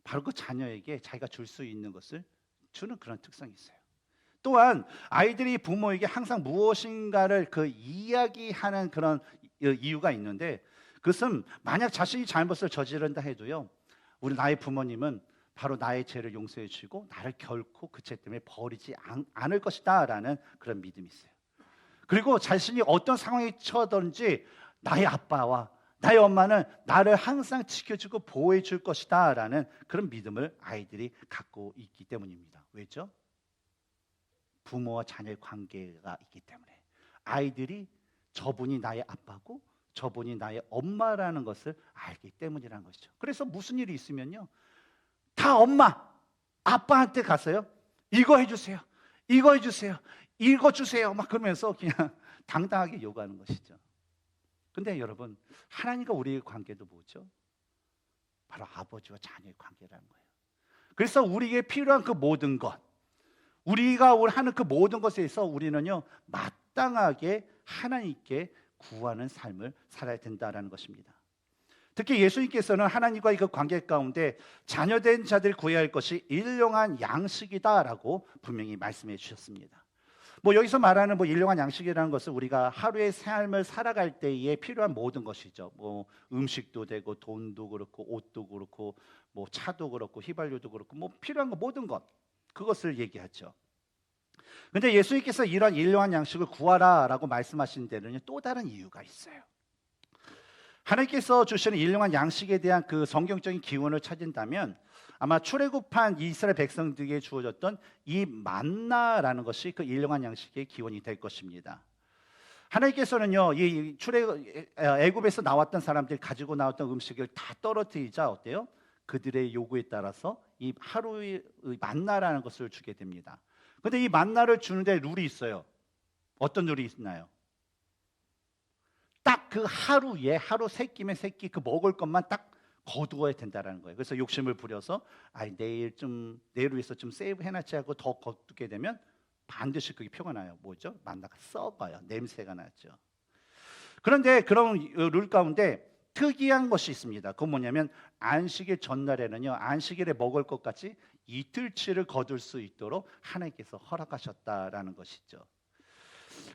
바로 그 자녀에게 자기가 줄 수 있는 것을 주는 그런 특성이 있어요. 또한 아이들이 부모에게 항상 무엇인가를 그 이야기하는 그런 이유가 있는데 그것은 만약 자신이 잘못을 저지른다 해도요 우리 나의 부모님은 바로 나의 죄를 용서해 주시고 나를 결코 그 죄 때문에 버리지 않을 것이다 라는 그런 믿음이 있어요. 그리고 자신이 어떤 상황에 처하든지 나의 아빠와 나의 엄마는 나를 항상 지켜주고 보호해 줄 것이다 라는 그런 믿음을 아이들이 갖고 있기 때문입니다. 왜죠? 부모와 자녀의 관계가 있기 때문에 아이들이 저분이 나의 아빠고 저분이 나의 엄마라는 것을 알기 때문이라는 것이죠. 그래서 무슨 일이 있으면요 다 엄마, 아빠한테 가서요 이거 해주세요, 이거 해주세요, 이거 주세요 막 그러면서 그냥 당당하게 요구하는 것이죠. 근데 여러분 하나님과 우리의 관계도 뭐죠? 바로 아버지와 자녀의 관계라는 거예요. 그래서 우리에게 필요한 그 모든 것 우리가 하는 그 모든 것에 있어 우리는요 마땅하게 하나님께 구하는 삶을 살아야 된다라는 것입니다. 특히 예수님께서는 하나님과의 그 관계 가운데 자녀된 자들 구해야 할 것이 일용한 양식이다라고 분명히 말씀해 주셨습니다. 뭐 여기서 말하는 뭐 일용한 양식이라는 것은 우리가 하루의 삶을 살아갈 때에 필요한 모든 것이죠. 뭐 음식도 되고 돈도 그렇고 옷도 그렇고 뭐 차도 그렇고 휘발유도 그렇고 뭐 필요한 거 모든 것 그것을 얘기하죠. 근데 예수님께서 이런 일용한 양식을 구하라라고 말씀하신 데는 또 다른 이유가 있어요. 하나님께서 주시는 일용한 양식에 대한 그 성경적인 기원을 찾는다면 아마 출애굽한 이스라엘 백성들에게 주어졌던 이 만나라는 것이 그 일용한 양식의 기원이 될 것입니다. 하나님께서는요 이 애굽에서 나왔던 사람들이 가지고 나왔던 음식을 다 떨어뜨리자 어때요? 그들의 요구에 따라서 이 하루의 만나라는 것을 주게 됩니다. 근데 이 만나를 주는데 룰이 있어요. 어떤 룰이 있나요? 딱 그 하루에 하루 세 끼면 세 끼 그 먹을 것만 딱 거두어야 된다라는 거예요. 그래서 욕심을 부려서 내일 위해서 좀 세이브 해놨지 하고 더 거두게 되면 반드시 그게 표가 나요. 뭐죠? 만나가 썩어요. 냄새가 나죠. 그런데 그런 룰 가운데 특이한 것이 있습니다. 그건 뭐냐면 안식일 전날에는요 안식일에 먹을 것 같이 이틀치를 거둘 수 있도록 하나님께서 허락하셨다라는 것이죠.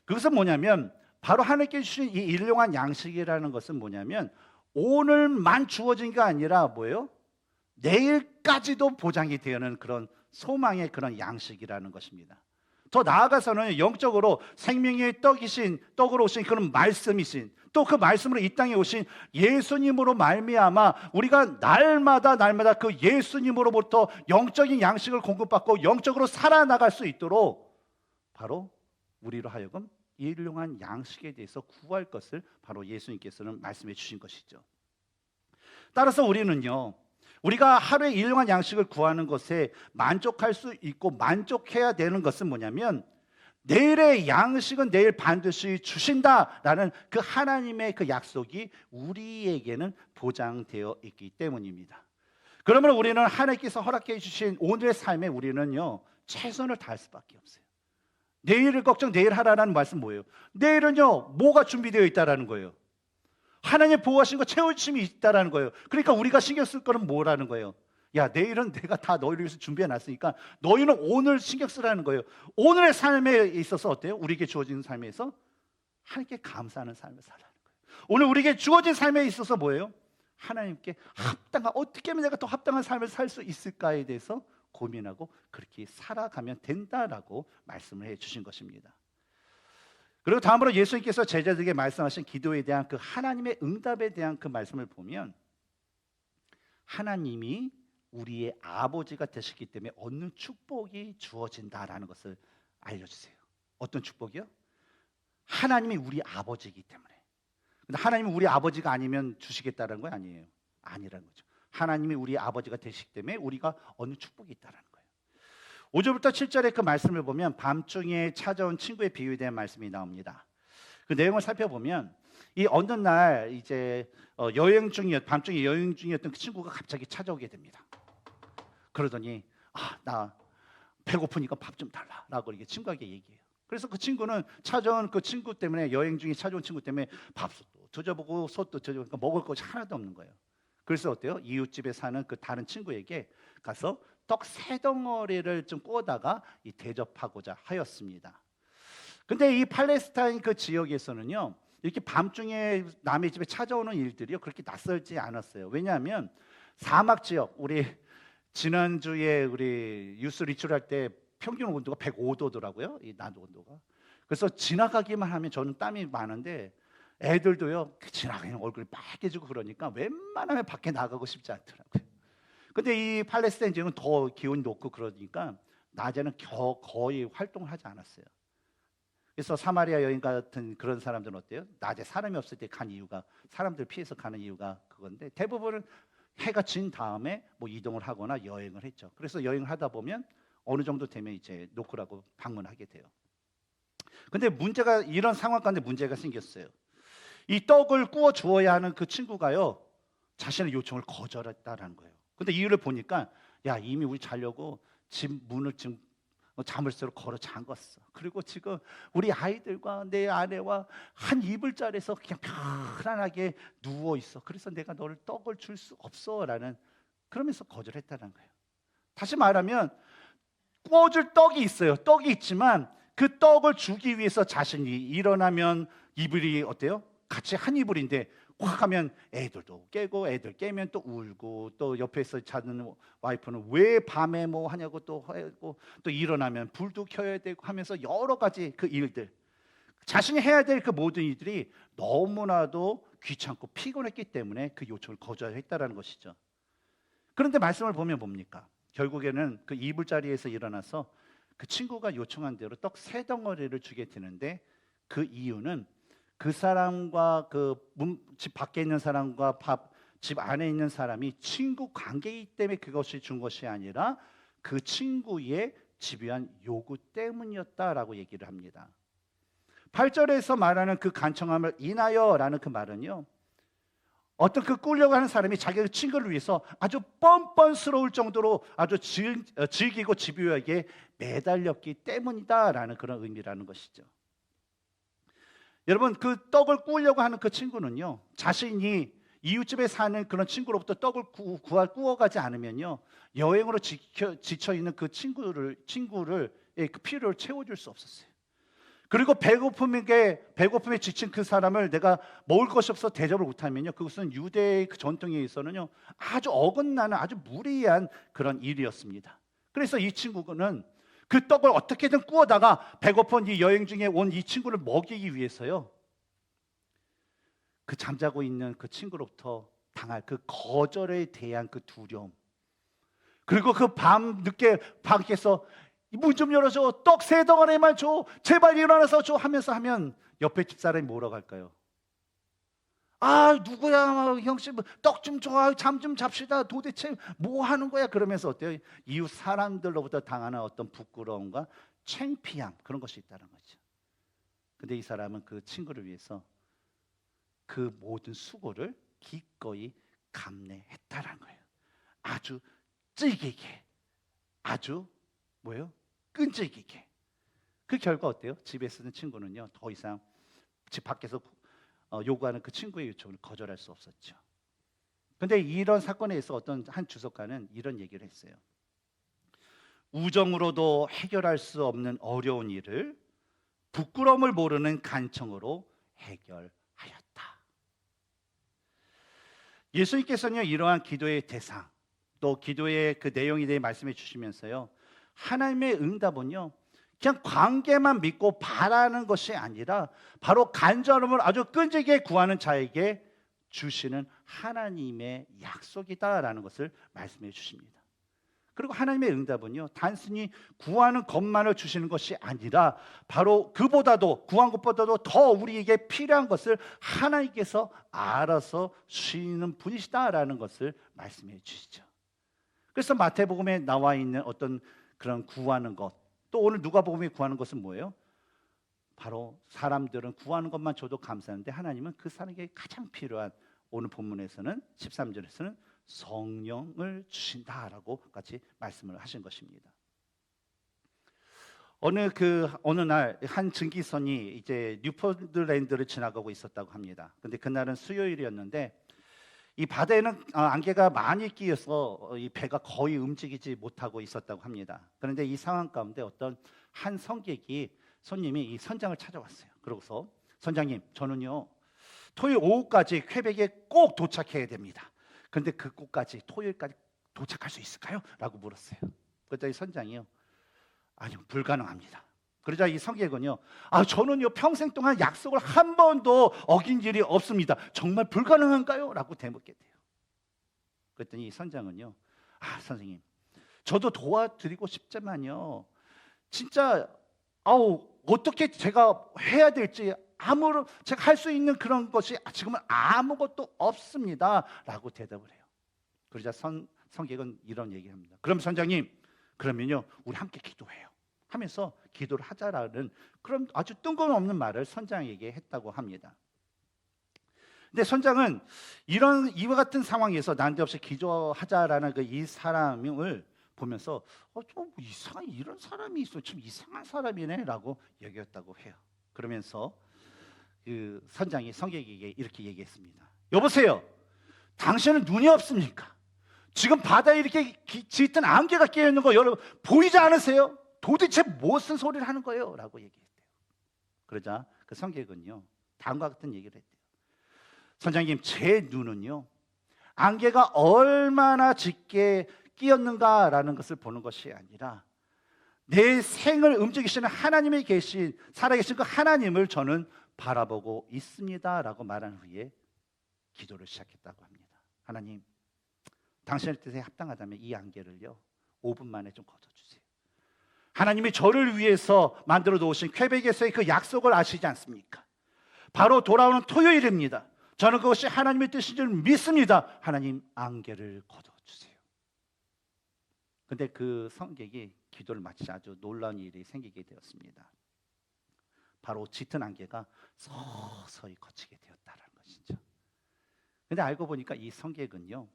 그것은 뭐냐면 바로 하나님께 주신 이 일용한 양식이라는 것은 뭐냐면 오늘만 주어진 게 아니라 뭐예요? 내일까지도 보장이 되는 그런 소망의 그런 양식이라는 것입니다. 더 나아가서는 영적으로 생명의 떡으로 오신 그런 말씀이신 또 그 말씀으로 이 땅에 오신 예수님으로 말미암아 우리가 날마다 그 예수님으로부터 영적인 양식을 공급받고 영적으로 살아나갈 수 있도록 바로 우리로 하여금 일용한 양식에 대해서 구할 것을 바로 예수님께서는 말씀해 주신 것이죠. 따라서 우리는요 우리가 하루에 일용한 양식을 구하는 것에 만족할 수 있고 만족해야 되는 것은 뭐냐면 내일의 양식은 내일 반드시 주신다라는 그 하나님의 그 약속이 우리에게는 보장되어 있기 때문입니다. 그러면 우리는 하나님께서 허락해 주신 오늘의 삶에 우리는요 최선을 다할 수밖에 없어요. 내일을 걱정 내일 하라는 말씀 뭐예요? 내일은요 뭐가 준비되어 있다라는 거예요? 하나님 보호하신 거 채우심이 있다라는 거예요. 그러니까 우리가 신경 쓸 거는 뭐라는 거예요? 야 내일은 내가 다 너희를 위해서 준비해 놨으니까 너희는 오늘 신경 쓰라는 거예요. 오늘의 삶에 있어서 어때요? 우리에게 주어진 삶에서 하나님께 감사하는 삶을 살라는 거예요. 오늘 우리에게 주어진 삶에 있어서 뭐예요? 하나님께 합당한 어떻게 하면 내가 더 합당한 삶을 살 수 있을까에 대해서 고민하고 그렇게 살아가면 된다라고 말씀을 해 주신 것입니다. 그리고 다음으로 예수님께서 제자들에게 말씀하신 기도에 대한 그 하나님의 응답에 대한 그 말씀을 보면 하나님이 우리의 아버지가 되시기 때문에 얻는 축복이 주어진다라는 것을 알려주세요. 어떤 축복이요? 하나님이 우리 아버지이기 때문에. 근데 하나님이 우리 아버지가 아니면 주시겠다는 건 아니에요. 아니라는 거죠. 하나님이 우리 아버지가 되시기 때문에 우리가 얻는 축복이 있다는 거예요. 5절부터 7절의 그 말씀을 보면 밤중에 찾아온 친구의 비유에 대한 말씀이 나옵니다. 그 내용을 살펴보면 이 어느 날 이제 밤중에 여행 중이었던 그 친구가 갑자기 찾아오게 됩니다. 그러더니 나 배고프니까 밥 좀 달라라고 이게 친구에게 얘기해요. 그래서 그 친구는 찾아온 그 친구 때문에 여행 중에 찾아온 친구 때문에 밥솥도 뒤져보고 솥도 뒤져보니까 먹을 것이 하나도 없는 거예요. 그래서 어때요? 이웃집에 사는 그 다른 친구에게 가서 떡 3덩어리를 좀 구워다가 대접하고자 하였습니다. 근데 이 팔레스타인 그 지역에서는요, 이렇게 밤중에 남의 집에 찾아오는 일들이요 그렇게 낯설지 않았어요. 왜냐하면 사막 지역, 우리 지난주에 우리 유스 리출할 때 평균 온도가 105도더라고요. 이 낮 온도가. 그래서 지나가기만 하면 저는 땀이 많은데 애들도요 지나가면 얼굴이 빨개지고 그러니까 웬만하면 밖에 나가고 싶지 않더라고요. 근데 이 팔레스타인 지역은 더 기온이 높고 그러니까 낮에는 거의 활동을 하지 않았어요. 그래서 사마리아 여인 같은 그런 사람들은 어때요? 낮에 사람이 없을 때 간 이유가 사람들 피해서 가는 이유가 그건데 대부분은 해가 진 다음에 뭐 이동을 하거나 여행을 했죠. 그래서 여행을 하다 보면 어느 정도 되면 이제 노크라고 방문하게 돼요. 근데 문제가 이런 상황 가운데 문제가 생겼어요. 이 떡을 구워 주어야 하는 그 친구가요 자신의 요청을 거절했다라는 거예요. 근데 이유를 보니까 야 이미 우리 자려고 집 문을 지금 자물쇠로 걸어 잠갔어. 그리고 지금 우리 아이들과 내 아내와 한 이불자리에서 그냥 편안하게 누워 있어. 그래서 내가 너를 떡을 줄 수 없어라는 그러면서 거절했다는 거예요. 다시 말하면 구워줄 떡이 있어요. 떡이 있지만 그 떡을 주기 위해서 자신이 일어나면 이불이 어때요? 같이 한 이불인데 확 하면 애들도 깨고 애들 깨면 또 울고 또 옆에서 자는 와이프는 왜 밤에 뭐 하냐고 또 하고 또 일어나면 불도 켜야 되고 하면서 여러 가지 그 일들 자신이 해야 될 그 모든 일들이 너무나도 귀찮고 피곤했기 때문에 그 요청을 거절했다라는 것이죠. 그런데 말씀을 보면 뭡니까? 결국에는 그 이불자리에서 일어나서 그 친구가 요청한 대로 떡 3덩어리를 주게 되는데 그 이유는 그 사람과 그 집 밖에 있는 사람과 집 안에 있는 사람이 친구 관계이기 때문에 그것이 준 것이 아니라 그 친구의 집요한 요구 때문이었다라고 얘기를 합니다. 8절에서 말하는 그 간청함을 인하여라는 그 말은요, 어떤 그 꾸려고 하는 사람이 자기의 친구를 위해서 아주 뻔뻔스러울 정도로 아주 즐기고 집요하게 매달렸기 때문이다라는 그런 의미라는 것이죠. 여러분 그 떡을 구우려고 하는 그 친구는요 자신이 이웃집에 사는 그런 친구로부터 떡을 구워가지 않으면요 여행으로 지쳐있는 그 친구를 그 필요를 채워줄 수 없었어요. 그리고 배고픔에 지친 그 사람을 내가 먹을 것이 없어 대접을 못하면요 그것은 유대의 그 전통에 있어서는요 아주 어긋나는 아주 무리한 그런 일이었습니다. 그래서 이 친구는 그 떡을 어떻게든 구워다가 배고픈 이 여행 중에 온 이 친구를 먹이기 위해서요 그 잠자고 있는 그 친구로부터 당할 그 거절에 대한 그 두려움, 그리고 그 밤 늦게 밖에서 문 좀 열어줘, 떡 3덩어리만 줘, 제발 일어나서 줘 하면서 하면 옆에 집사람이 뭐라고 할까요? 누구야 형씨 떡 좀 줘, 잠 좀 잡시다, 도대체 뭐 하는 거야? 그러면서 어때요? 이웃 사람들로부터 당하는 어떤 부끄러움과 창피함 그런 것이 있다는 거죠. 근데 이 사람은 그 친구를 위해서 그 모든 수고를 기꺼이 감내했다라는 거예요. 아주 찔기게, 아주 끈질기게. 그 결과 어때요? 집에 쓰는 친구는요 더 이상 집 밖에서 요구하는 그 친구의 요청을 거절할 수 없었죠. 그런데 이런 사건에 있어 어떤 한 주석가는 이런 얘기를 했어요. 우정으로도 해결할 수 없는 어려운 일을 부끄러움을 모르는 간청으로 해결하였다. 예수님께서는요 이러한 기도의 대상 또 기도의 그 내용에 대해 말씀해 주시면서요 하나님의 응답은요 그냥 관계만 믿고 바라는 것이 아니라 바로 간절함을 아주 끈질기게 구하는 자에게 주시는 하나님의 약속이다라는 것을 말씀해 주십니다. 그리고 하나님의 응답은요, 단순히 구하는 것만을 주시는 것이 아니라 바로 그보다도, 구한 것보다도 더 우리에게 필요한 것을 하나님께서 알아서 주시는 분이시다라는 것을 말씀해 주시죠. 그래서 마태복음에 나와 있는 어떤 그런 구하는 것, 또 오늘 누가복음에 구하는 것은 뭐예요? 바로 사람들은 구하는 것만 줘도 감사한데 하나님은 그 사람에게 가장 필요한, 오늘 본문에서는 13절에서는 성령을 주신다라고 같이 말씀을 하신 것입니다. 어느 날 한 증기선이 이제 뉴포드랜드를 지나가고 있었다고 합니다. 근데 그날은 수요일이었는데 이 바다에는 안개가 많이 끼어서 이 배가 거의 움직이지 못하고 있었다고 합니다. 그런데 이 상황 가운데 어떤 한 손님이 이 선장을 찾아왔어요. 그러고서 선장님, 저는요 토요일 오후까지 퀘벡에 꼭 도착해야 됩니다. 그런데 그 곳까지 토요일까지 도착할 수 있을까요? 라고 물었어요. 그랬더니 선장이요, 아니요, 불가능합니다. 그러자 이 성객은요, 저는요 평생 동안 약속을 한 번도 어긴 일이 없습니다. 정말 불가능한가요? 라고 되묻게 돼요. 그랬더니 이 선장은요, 선생님, 저도 도와드리고 싶지만요, 진짜 어떻게 제가 해야 될지 제가 할 수 있는 그런 것이 지금은 아무것도 없습니다 라고 대답을 해요. 그러자 성객은 이런 얘기를 합니다. 그럼 선장님, 그러면요 우리 함께 기도해요 하면서 기도를 하자라는 그런 아주 뜬금없는 말을 선장에게 했다고 합니다. 근데 선장은 이와 같은 상황에서 난데없이 기도하자라는 이 사람을 보면서 좀 이상한 이런 사람이 있어, 좀 이상한 사람이네라고 여겼다고 해요. 그러면서 그 선장이 성객에게 이렇게 얘기했습니다. 여보세요, 당신은 눈이 없습니까? 지금 바다에 이렇게 짙은 안개가 끼어 있는 거 여러분 보이지 않으세요? 도대체 무슨 소리를 하는 거예요? 라고 얘기했대요. 그러자 그 성객은요 다음과 같은 얘기를 했대요. 선장님, 제 눈은요 안개가 얼마나 짙게 끼었는가라는 것을 보는 것이 아니라 내 생을 움직이시는 하나님이 계신, 살아계신 그 하나님을 저는 바라보고 있습니다 라고 말한 후에 기도를 시작했다고 합니다. 하나님, 당신의 뜻에 합당하다면 이 안개를요 5분 만에 좀 걷어주세요. 하나님이 저를 위해서 만들어 놓으신 퀘벡에서의 그 약속을 아시지 않습니까? 바로 돌아오는 토요일입니다. 저는 그것이 하나님의 뜻인 줄 믿습니다. 하나님, 안개를 걷어주세요. 근데 그 성객이 기도를 마치자 아주 놀라운 일이 생기게 되었습니다. 바로 짙은 안개가 서서히 걷히게 되었다는 것이죠. 근데 알고 보니까 이 성객은요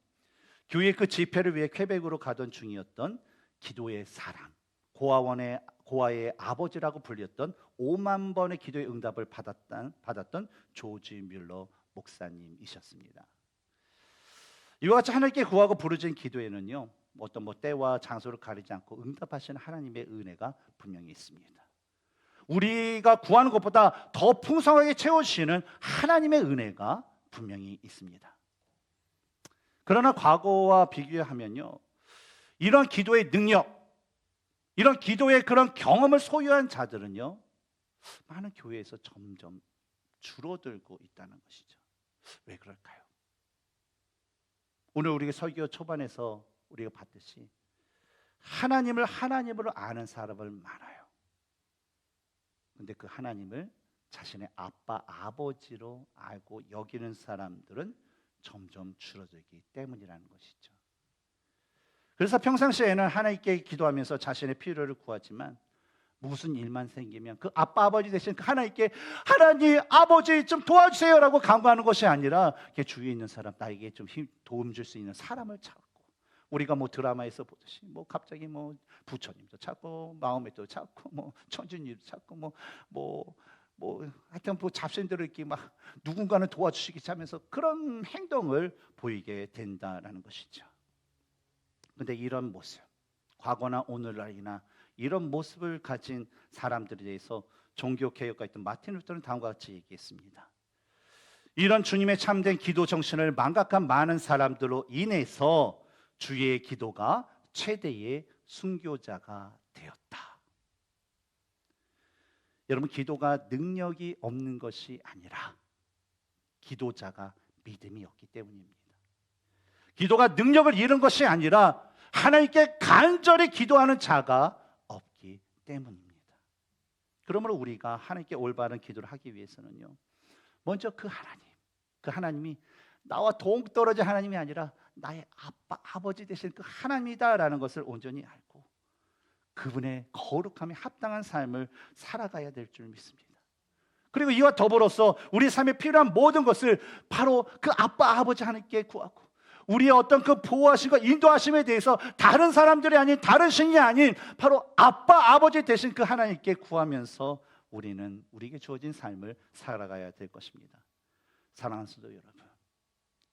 교회 그 집회를 위해 퀘벡으로 가던 중이었던 기도의 사랑, 고아의 아버지라고 불렸던 5만 번의 기도의 응답을 받았던 조지 뮬러 목사님이셨습니다. 이와 같이 하나님께 구하고 부르짖은 기도에는요 어떤 때와 장소를 가리지 않고 응답하시는 하나님의 은혜가 분명히 있습니다. 우리가 구하는 것보다 더 풍성하게 채워주시는 하나님의 은혜가 분명히 있습니다. 그러나 과거와 비교하면요 이런 기도의 능력, 이런 기도의 그런 경험을 소유한 자들은요 많은 교회에서 점점 줄어들고 있다는 것이죠. 왜 그럴까요? 오늘 우리가 설교 초반에서 우리가 봤듯이 하나님을 하나님으로 아는 사람을 많아요. 근데 그 하나님을 자신의 아빠, 아버지로 알고 여기는 사람들은 점점 줄어들기 때문이라는 것이죠. 그래서 평상시에는 하나님께 기도하면서 자신의 필요를 구하지만 무슨 일만 생기면 그 아빠, 아버지 대신 그 하나님께 하나님, 아버지 좀 도와주세요라고 간구하는 것이 아니라 주위에 있는 사람, 나에게 좀 도움 줄 수 있는 사람을 찾고, 우리가 드라마에서 보듯이 갑자기 부처님도 찾고 마음에도 찾고 천주님도 찾고 하여튼 잡신들을 이렇게 누군가는 도와주시기 하면서 그런 행동을 보이게 된다라는 것이죠. 그런데 이런 모습, 과거나 오늘날이나 이런 모습을 가진 사람들에 대해서 종교개혁가 있던 마틴 루터는 다음과 같이 얘기했습니다. 이런 주님의 참된 기도 정신을 망각한 많은 사람들로 인해서 주의 기도가 최대의 순교자가 되었다. 여러분, 기도가 능력이 없는 것이 아니라 기도자가 믿음이 없기 때문입니다. 기도가 능력을 잃은 것이 아니라 하나님께 간절히 기도하는 자가 없기 때문입니다. 그러므로 우리가 하나님께 올바른 기도를 하기 위해서는요, 먼저 그 하나님이 나와 동떨어진 하나님이 아니라 나의 아빠, 아버지 되신 그 하나님이다라는 것을 온전히 알고 그분의 거룩함에 합당한 삶을 살아가야 될 줄 믿습니다. 그리고 이와 더불어서 우리 삶에 필요한 모든 것을 바로 그 아빠, 아버지 하나님께 구하고, 우리의 어떤 그 보호하심과 인도하심에 대해서 다른 사람들이 아닌, 다른 신이 아닌 바로 아빠, 아버지 되신 그 하나님께 구하면서 우리는 우리에게 주어진 삶을 살아가야 될 것입니다. 사랑하는 성도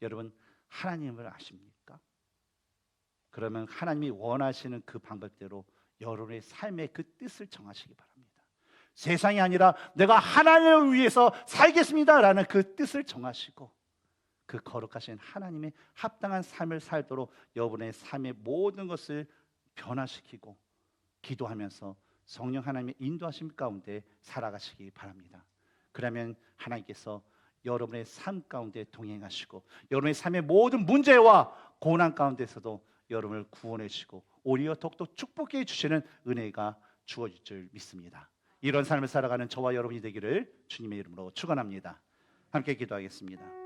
여러분 하나님을 아십니까? 그러면 하나님이 원하시는 그 방법대로 여러분의 삶의 그 뜻을 정하시기 바랍니다. 세상이 아니라 내가 하나님을 위해서 살겠습니다라는 그 뜻을 정하시고 그 거룩하신 하나님의 합당한 삶을 살도록 여러분의 삶의 모든 것을 변화시키고 기도하면서 성령 하나님의 인도하심 가운데 살아가시기 바랍니다. 그러면 하나님께서 여러분의 삶 가운데 동행하시고 여러분의 삶의 모든 문제와 고난 가운데서도 여러분을 구원해 주시고 오히려 더욱더 축복해 주시는 은혜가 주어질 줄 믿습니다. 이런 삶을 살아가는 저와 여러분이 되기를 주님의 이름으로 축원합니다. 함께 기도하겠습니다.